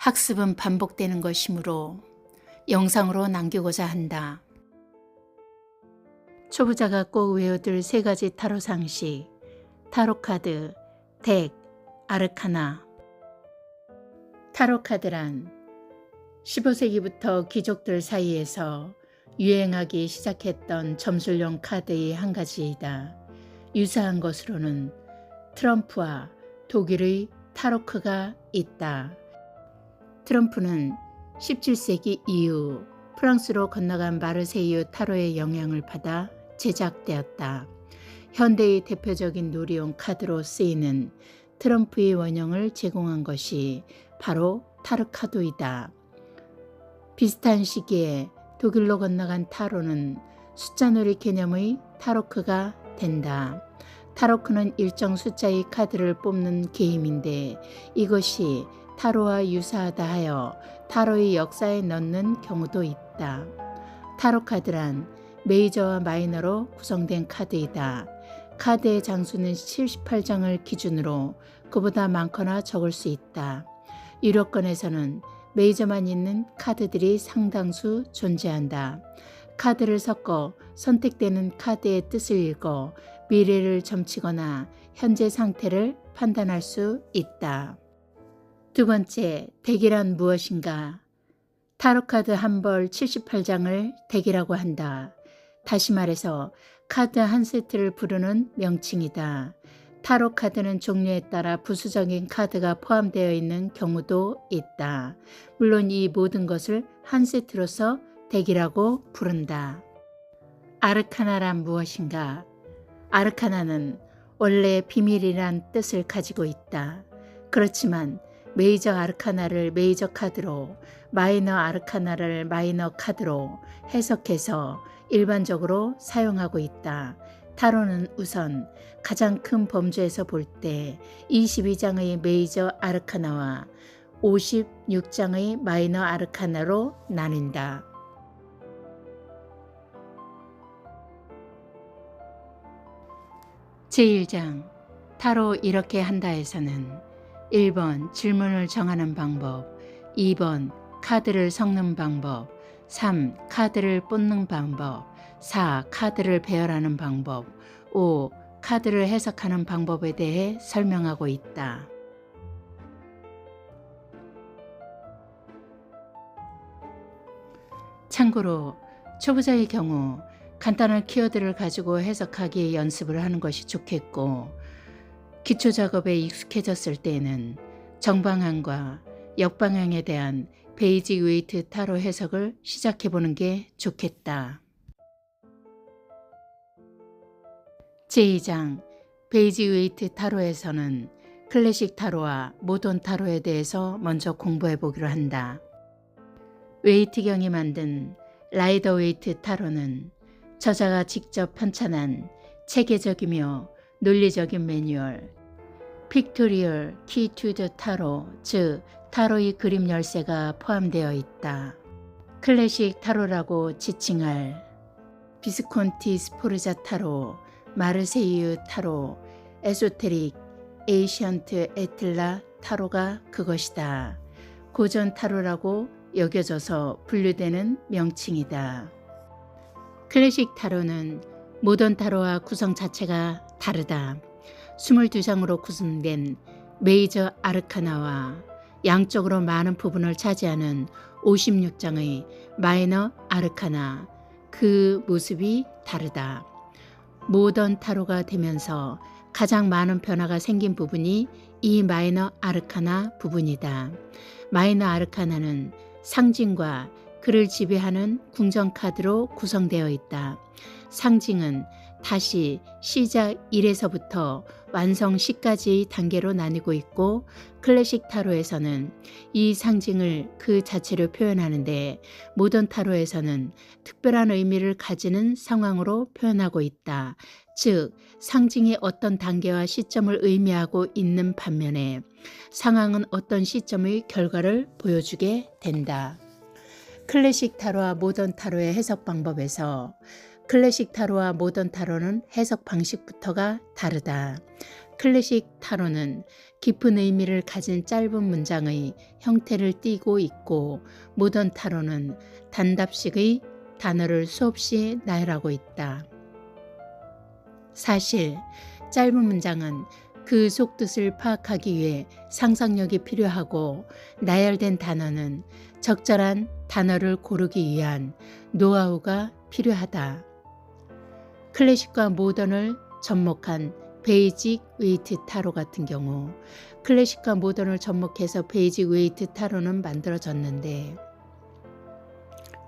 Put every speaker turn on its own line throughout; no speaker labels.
학습은 반복되는 것이므로 영상으로 남기고자 한다. 초보자가 꼭 외워둘 3가지 타로 상식, 타로카드, 덱, 아르카나. 타로카드란 15세기부터 귀족들 사이에서 유행하기 시작했던 점술용 카드의 한 가지이다. 유사한 것으로는 트럼프와 독일의 타로크가 있다. 트럼프는 17세기 이후 프랑스로 건너간 마르세유 타로의 영향을 받아 제작되었다. 현대의 대표적인 놀이용 카드로 쓰이는 트럼프의 원형을 제공한 것이 바로 타르카도이다. 비슷한 시기에 독일로 건너간 타로는 숫자놀이 개념의 타로크가 된다. 타로크는 일정 숫자의 카드를 뽑는 게임인데 이것이 타로와 유사하다 하여 타로의 역사에 넣는 경우도 있다. 타로카드란 메이저와 마이너로 구성된 카드이다. 카드의 장수는 78장을 기준으로 그보다 많거나 적을 수 있다. 유료권에서는 메이저만 있는 카드들이 상당수 존재한다. 카드를 섞어 선택되는 카드의 뜻을 읽어 미래를 점치거나 현재 상태를 판단할 수 있다. 두 번째, 덱이란 무엇인가? 타로카드 한 벌 78장을 덱이라고 한다. 다시 말해서 카드 한 세트를 부르는 명칭이다. 타로 카드는 종류에 따라 부수적인 카드가 포함되어 있는 경우도 있다. 물론 이 모든 것을 한 세트로서 덱이라고 부른다. 아르카나란 무엇인가? 아르카나는 원래 비밀이란 뜻을 가지고 있다. 그렇지만 메이저 아르카나를 메이저 카드로, 마이너 아르카나를 마이너 카드로 해석해서 일반적으로 사용하고 있다. 타로는 우선 가장 큰 범주에서 볼 때 22장의 메이저 아르카나와 56장의 마이너 아르카나로 나뉜다. 제1장 타로 이렇게 한다에서는 1번 질문을 정하는 방법, 2번 카드를 섞는 방법, 3. 카드를 뽑는 방법, 4. 카드를 배열하는 방법, 5. 카드를 해석하는 방법에 대해 설명하고 있다. 참고로 초보자의 경우 간단한 키워드를 가지고 해석하기 연습을 하는 것이 좋겠고, 기초 작업에 익숙해졌을 때에는 정방향과 역방향에 대한 베이직 웨이트 타로 해석을 시작해보는 게 좋겠다. 제2장 베이직 웨이트 타로에서는 클래식 타로와 모던 타로에 대해서 먼저 공부해보기로 한다. 웨이트경이 만든 라이더 웨이트 타로는 저자가 직접 편찬한 체계적이며 논리적인 매뉴얼, 픽토리얼 키 투 더 타로, 즉 타로의 그림 열쇠가 포함되어 있다. 클래식 타로라고 지칭할 비스콘티 스포르자 타로, 마르세유 타로, 에소테릭, 에이션트 에틀라 타로가 그것이다. 고전 타로라고 여겨져서 분류되는 명칭이다. 클래식 타로는 모던 타로와 구성 자체가 다르다. 22장으로 구성된 메이저 아르카나와 양쪽으로 많은 부분을 차지하는 56장의 마이너 아르카나, 그 모습이 다르다. 모던 타로가 되면서 가장 많은 변화가 생긴 부분이 이 마이너 아르카나 부분이다. 마이너 아르카나는 상징과 그를 지배하는 궁전 카드로 구성되어 있다. 상징은 다시 시작 1에서부터 완성 10까지의 단계로 나뉘고 있고, 클래식 타로에서는 이 상징을 그 자체로 표현하는데 모던 타로에서는 특별한 의미를 가지는 상황으로 표현하고 있다. 즉 상징이 어떤 단계와 시점을 의미하고 있는 반면에 상황은 어떤 시점의 결과를 보여주게 된다. 클래식 타로와 모던 타로의 해석 방법에서 클래식 타로와 모던 타로는 해석 방식부터가 다르다. 클래식 타로는 깊은 의미를 가진 짧은 문장의 형태를 띠고 있고 모던 타로는 단답식의 단어를 수없이 나열하고 있다. 사실 짧은 문장은 그 속뜻을 파악하기 위해 상상력이 필요하고 나열된 단어는 적절한 단어를 고르기 위한 노하우가 필요하다. 클래식과 모던을 접목한 베이직 웨이트 타로 같은 경우 클래식과 모던을 접목해서 베이직 웨이트 타로는 만들어졌는데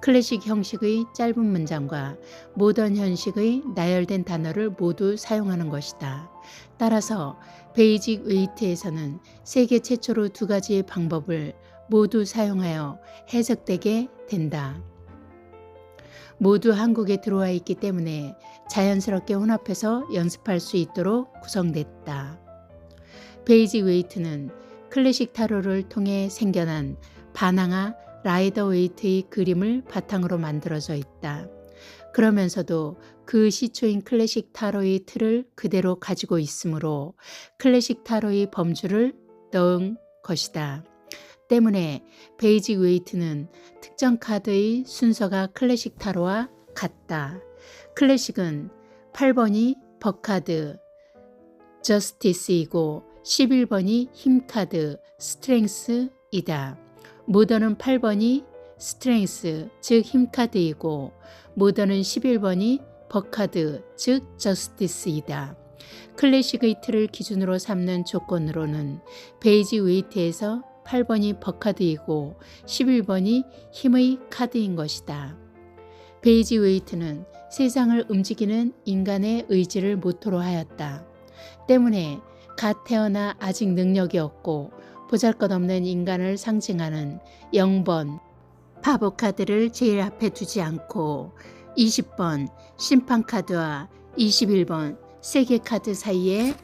클래식 형식의 짧은 문장과 모던 형식의 나열된 단어를 모두 사용하는 것이다. 따라서 베이직 웨이트에서는 세계 최초로 두 가지의 방법을 모두 사용하여 해석되게 된다. 모두 한국에 들어와 있기 때문에 자연스럽게 혼합해서 연습할 수 있도록 구성됐다. 베이직 웨이트는 클래식 타로를 통해 생겨난 바나나 라이더 웨이트의 그림을 바탕으로 만들어져 있다. 그러면서도 그 시초인 클래식 타로의 틀을 그대로 가지고 있으므로 클래식 타로의 범주를 넣은 것이다. 때문에 베이직 웨이트는 특정 카드의 순서가 클래식 타로와 같다. 클래식은 8번이 버카드, 저스티스이고 11번이 힘카드, 스트렝스이다. 모던은 8번이 스트렝스, 즉 힘카드이고 모던은 11번이 버카드, 즉 저스티스이다. 클래식의 틀을 기준으로 삼는 조건으로는 베이직 웨이트에서 8번이 버카드이고 11번이 힘의 카드인 것이다. 베이직 웨이트는 세상을 움직이는 인간의 의지를 모토로 하였다. 때문에 갓 태어나 아직 능력이 없고 보잘것없는 인간을 상징하는 0번 바보 카드를 제일 앞에 두지 않고 20번 심판 카드와 21번 세계 카드 사이에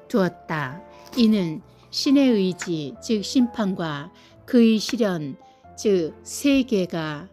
두었다. 이는 신의 의지, 즉 심판과 그의 실현, 즉 세계가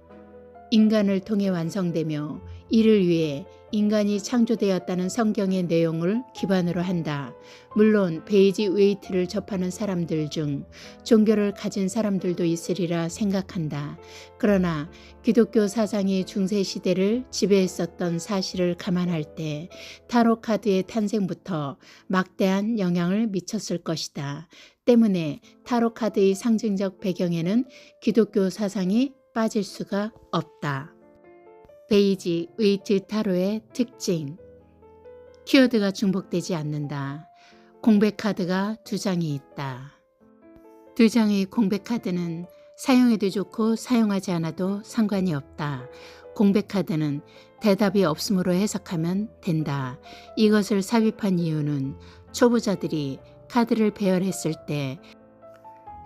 인간을 통해 완성되며 이를 위해 인간이 창조되었다는 성경의 내용을 기반으로 한다. 물론 베이직 웨이트를 접하는 사람들 중 종교를 가진 사람들도 있으리라 생각한다. 그러나 기독교 사상이 중세시대를 지배했었던 사실을 감안할 때 타로 카드의 탄생부터 막대한 영향을 미쳤을 것이다. 때문에 타로 카드의 상징적 배경에는 기독교 사상이 빠질 수가 없다. 베이직 웨이트 타로의 특징. 키워드가 중복되지 않는다. 공백 카드가 2장이 있다. 2장의 공백 카드는 사용해도 좋고 사용하지 않아도 상관이 없다. 공백 카드는 대답이 없음으로 해석하면 된다. 이것을 삽입한 이유는 초보자들이 카드를 배열했을 때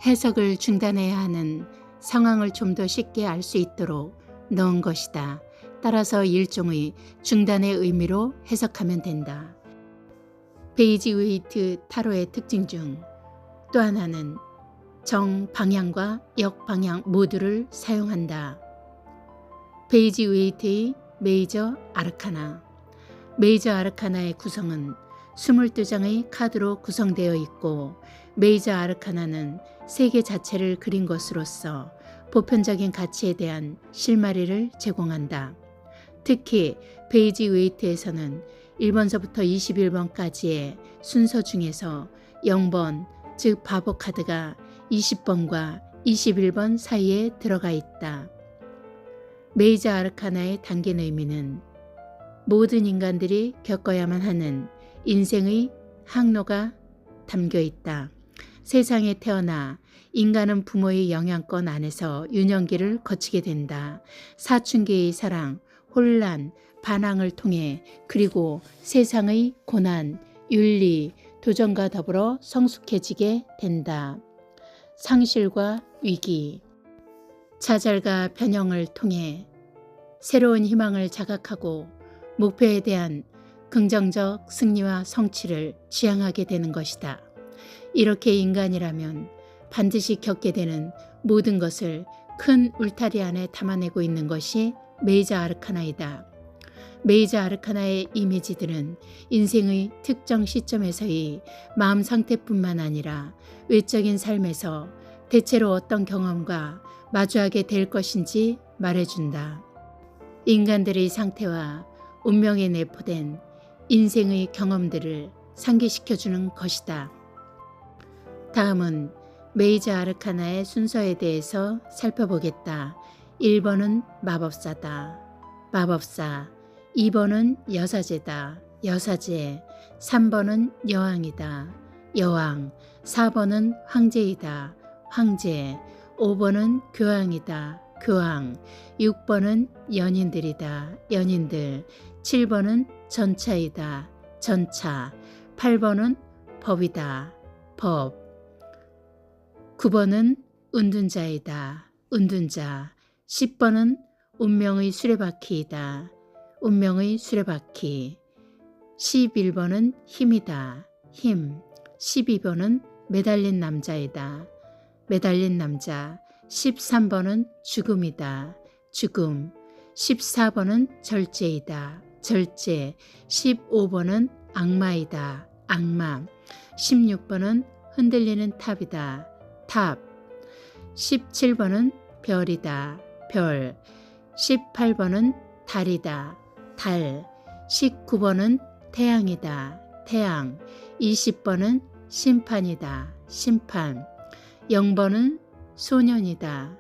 해석을 중단해야 하는 상황을 좀 더 쉽게 알 수 있도록 넣은 것이다. 따라서 일종의 중단의 의미로 해석하면 된다. 베이직 웨이트 타로의 특징 중 또 하나는 정방향과 역방향 모두를 사용한다. 베이직 웨이트의 메이저 아르카나. 메이저 아르카나의 구성은 22장의 카드로 구성되어 있고 메이저 아르카나는 세계 자체를 그린 것으로서 보편적인 가치에 대한 실마리를 제공한다. 특히 베이직 웨이트에서는 1번서부터 21번까지의 순서 중에서 0번, 즉 바보 카드가 20번과 21번 사이에 들어가 있다. 메이저 아르카나의 담긴 의미는 모든 인간들이 겪어야만 하는 인생의 항로가 담겨 있다. 세상에 태어나 인간은 부모의 영향권 안에서 유년기를 거치게 된다. 사춘기의 사랑, 혼란, 반항을 통해 그리고 세상의 고난, 윤리, 도전과 더불어 성숙해지게 된다. 상실과 위기, 좌절과 변형을 통해 새로운 희망을 자각하고 목표에 대한 긍정적 승리와 성취를 지향하게 되는 것이다. 이렇게 인간이라면 반드시 겪게 되는 모든 것을 큰 울타리 안에 담아내고 있는 것이 메이저 아르카나이다. 메이저 아르카나의 이미지들은 인생의 특정 시점에서의 마음 상태뿐만 아니라 외적인 삶에서 대체로 어떤 경험과 마주하게 될 것인지 말해준다. 인간들의 상태와 운명에 내포된 인생의 경험들을 상기시켜주는 것이다. 다음은 메이저 아르카나의 순서에 대해서 살펴보겠다. 1번은 마법사다. 마법사. 2번은 여사제다. 여사제. 3번은 여왕이다. 여왕. 4번은 황제이다. 황제. 5번은 교황이다. 교황. 6번은 연인들이다. 연인들. 7번은 전차이다. 전차. 8번은 법이다. 법. 9번은 운둔자이다. 운둔자. 10번은 운명의 수레바퀴이다. 운명의 수레바퀴. 11번은 힘이다. 힘. 12번은 매달린 남자이다. 매달린 남자. 13번은 죽음이다. 죽음. 14번은 절제이다. 절제. 15번은 악마이다. 악마. 16번은 흔들리는 탑이다. 탑. 17번은 별이다. 별. 18번은 달이다. 달. 19번은 태양이다. 태양. 20번은 심판이다. 심판. 0번은 소년이다.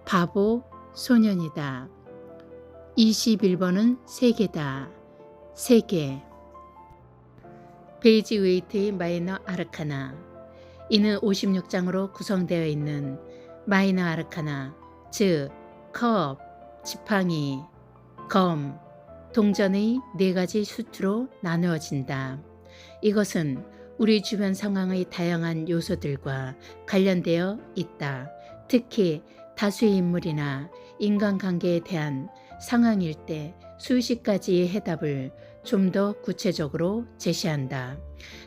바보 소년이다. 21번은 세계다. 세계. 베이지 웨이트의 마이너 아르카나. 이는 56장으로 구성되어 있는 마이너 아르카나, 즉 컵, 지팡이, 검, 동전의 4가지 수트로 나누어진다. 이것은 우리 주변 상황의 다양한 요소들과 관련되어 있다. 특히 다수의 인물이나 인간관계에 대한 상황일 때 수십 가지의 해답을 좀 더 구체적으로 제시한다.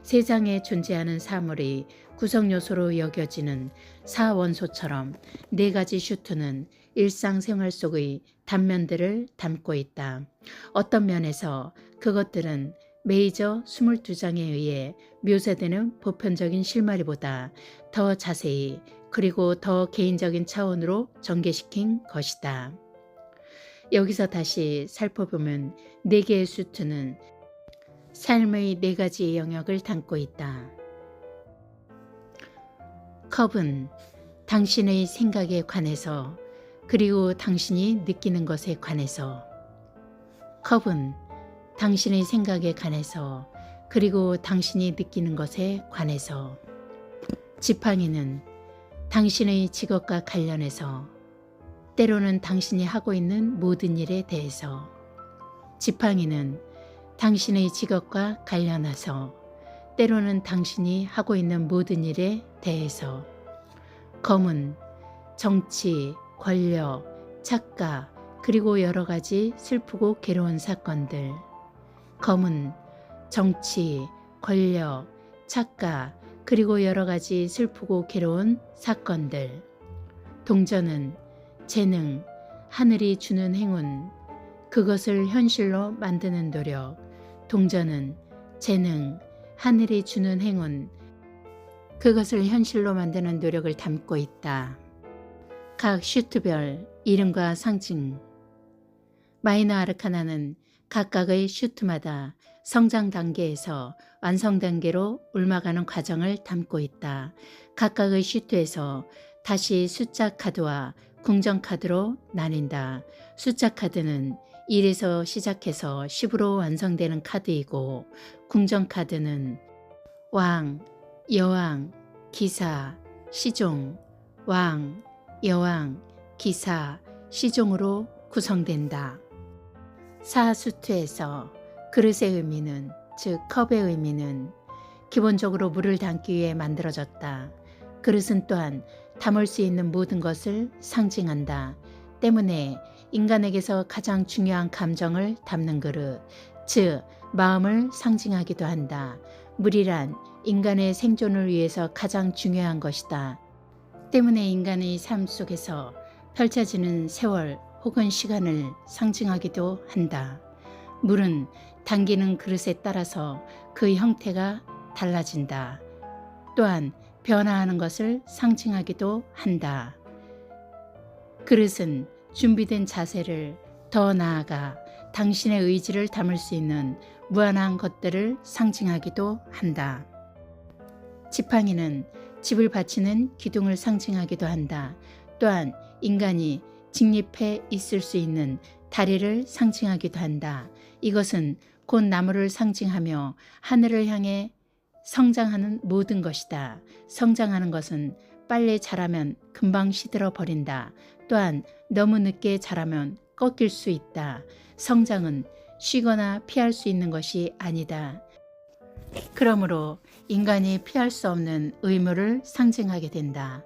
세상에 존재하는 사물의 구성요소로 여겨지는 4원소처럼 4가지 슈트는 일상생활 속의 단면들을 담고 있다. 어떤 면에서 그것들은 메이저 22장에 의해 묘사되는 보편적인 실마리보다 더 자세히 그리고 더 개인적인 차원으로 전개시킨 것이다. 여기서 다시 살펴보면 4개의 수트는 삶의 4가지 영역을 담고 있다. 컵은 당신의 생각에 관해서 그리고 당신이 느끼는 것에 관해서. 컵은 당신의 생각에 관해서 그리고 당신이 느끼는 것에 관해서. 지팡이는 당신의 직업과 관련해서 때로는 당신이 하고 있는 모든 일에 대해서. 지팡이는 당신의 직업과 관련해서 때로는 당신이 하고 있는 모든 일에 대해서. 검은 정치, 권력, 착각, 그리고 여러 가지 슬프고 괴로운 사건들. 검은 정치, 권력, 착각, 그리고 여러 가지 슬프고 괴로운 사건들. 동전은 재능, 하늘이 주는 행운, 그것을 현실로 만드는 노력. 동전은 재능, 하늘이 주는 행운, 그것을 현실로 만드는 노력을 담고 있다. 각 슈트별 이름과 상징. 마이너 아르카나는 각각의 슈트마다 성장 단계에서 완성 단계로 옮아가는 과정을 담고 있다. 각각의 슈트에서 다시 숫자 카드와 궁전 카드로 나뉜다. 숫자 카드는 1에서 시작해서 10으로 완성되는 카드이고, 궁전 카드는 왕, 여왕, 기사, 시종, 왕, 여왕, 기사, 시종으로 구성된다. 사수트에서 그릇의 의미는, 즉 컵의 의미는 기본적으로 물을 담기 위해 만들어졌다. 그릇은 또한 담을 수 있는 모든 것을 상징한다. 때문에 인간에게서 가장 중요한 감정을 담는 그릇, 즉 마음을 상징하기도 한다. 물이란 인간의 생존을 위해서 가장 중요한 것이다. 때문에 인간의 삶 속에서 펼쳐지는 세월 혹은 시간을 상징하기도 한다. 물은 담기는 그릇에 따라서 그 형태가 달라진다. 또한 변화하는 것을 상징하기도 한다. 그릇은 준비된 자세를 더 나아가 당신의 의지를 담을 수 있는 무한한 것들을 상징하기도 한다. 지팡이는 집을 받치는 기둥을 상징하기도 한다. 또한 인간이 직립해 있을 수 있는 다리를 상징하기도 한다. 이것은 곧 나무를 상징하며 하늘을 향해 성장하는 모든 것이다. 성장하는 것은 빨리 자라면 금방 시들어 버린다. 또한 너무 늦게 자라면 꺾일 수 있다. 성장은 쉬거나 피할 수 있는 것이 아니다. 그러므로 인간이 피할 수 없는 의무를 상징하게 된다.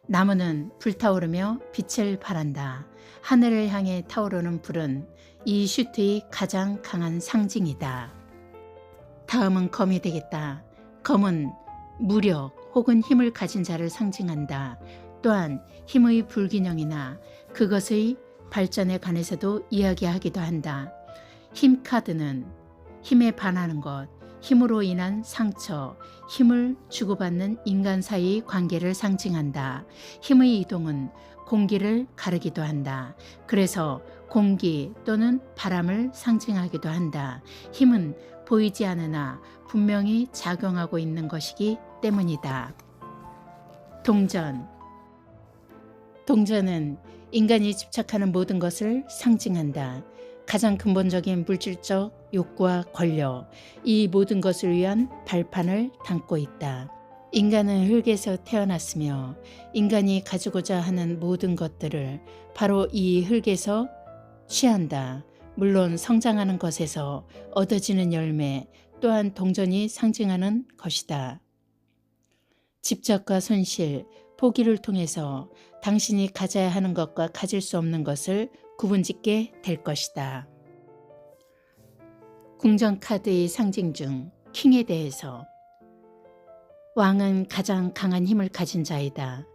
나무는 불타오르며 빛을 발한다. 하늘을 향해 타오르는 불은 이 슈트의 가장 강한 상징이다. 다음은 검이 되겠다. 검은 무력 혹은 힘을 가진 자를 상징한다. 또한 힘의 불균형이나 그것의 발전에 관해서도 이야기하기도 한다. 힘 카드는 힘에 반하는 것, 힘으로 인한 상처, 힘을 주고받는 인간 사이의 관계를 상징한다. 힘의 이동은 공기를 가르기도 한다. 그래서 공기 또는 바람을 상징하기도 한다. 힘은 보이지 않으나 분명히 작용하고 있는 것이기 때문이다. 동전. 동전은 인간이 집착하는 모든 것을 상징한다. 가장 근본적인 물질적 욕구와 권력, 이 모든 것을 위한 발판을 담고 있다. 인간은 흙에서 태어났으며 인간이 가지고자 하는 모든 것들을 바로 이 흙에서 취한다. 물론 성장하는 것에서 얻어지는 열매 또한 동전이 상징하는 것이다. 집착과 손실, 포기를 통해서 당신이 가져야 하는 것과 가질 수 없는 것을 구분짓게 될 것이다. 궁전카드의 상징 중 킹에 대해서 왕은 가장 강한 힘을 가진 자이다.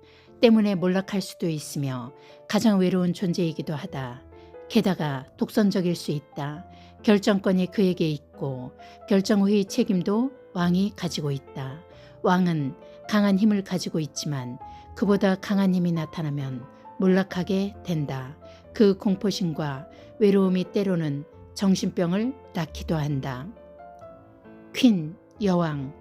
때문에 몰락할 수도 있으며 가장 외로운 존재이기도 하다. 게다가 독선적일 수 있다. 결정권이 그에게 있고 결정 후의 책임도 왕이 가지고 있다. 왕은 강한 힘을 가지고 있지만 그보다 강한 힘이 나타나면 몰락하게 된다. 그 공포심과 외로움이 때로는 정신병을 낳기도 한다. 퀸, 여왕,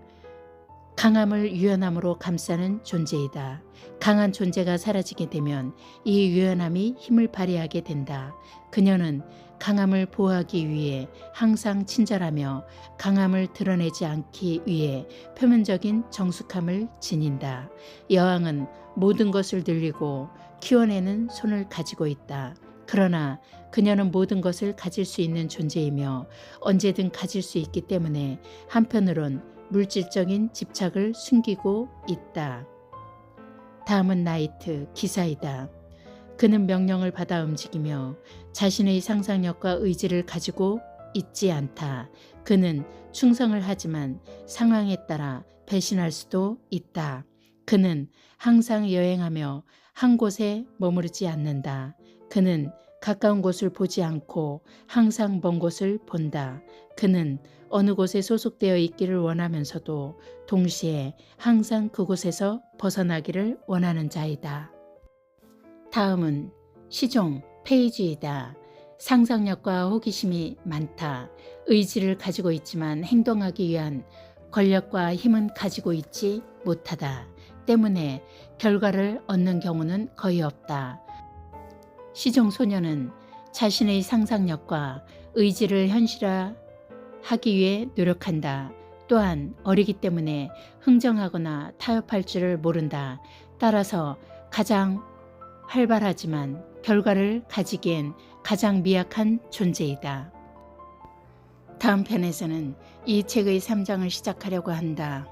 강함을 유연함으로 감싸는 존재이다. 강한 존재가 사라지게 되면 이 유연함이 힘을 발휘하게 된다. 그녀는 강함을 보호하기 위해 항상 친절하며 강함을 드러내지 않기 위해 표면적인 정숙함을 지닌다. 여왕은 모든 것을 늘리고 키워내는 손을 가지고 있다. 그러나 그녀는 모든 것을 가질 수 있는 존재이며 언제든 가질 수 있기 때문에 한편으론 물질적인 집착을 숨기고 있다. 다음은 나이트, 기사이다. 그는 명령을 받아 움직이며 자신의 상상력과 의지를 가지고 있지 않다. 그는 충성을 하지만 상황에 따라 배신할 수도 있다. 그는 항상 여행하며 한 곳에 머무르지 않는다. 그는 가까운 곳을 보지 않고 항상 먼 곳을 본다. 그는 어느 곳에 소속되어 있기를 원하면서도 동시에 항상 그곳에서 벗어나기를 원하는 자이다. 다음은 시종, 페이지이다. 상상력과 호기심이 많다. 의지를 가지고 있지만 행동하기 위한 권력과 힘은 가지고 있지 못하다. 때문에 결과를 얻는 경우는 거의 없다. 시종 소녀는 자신의 상상력과 의지를 현실화하기 위해 노력한다. 또한 어리기 때문에 흥정하거나 타협할 줄을 모른다. 따라서 가장 활발하지만 결과를 가지기엔 가장 미약한 존재이다. 다음 편에서는 이 책의 3장을 시작하려고 한다.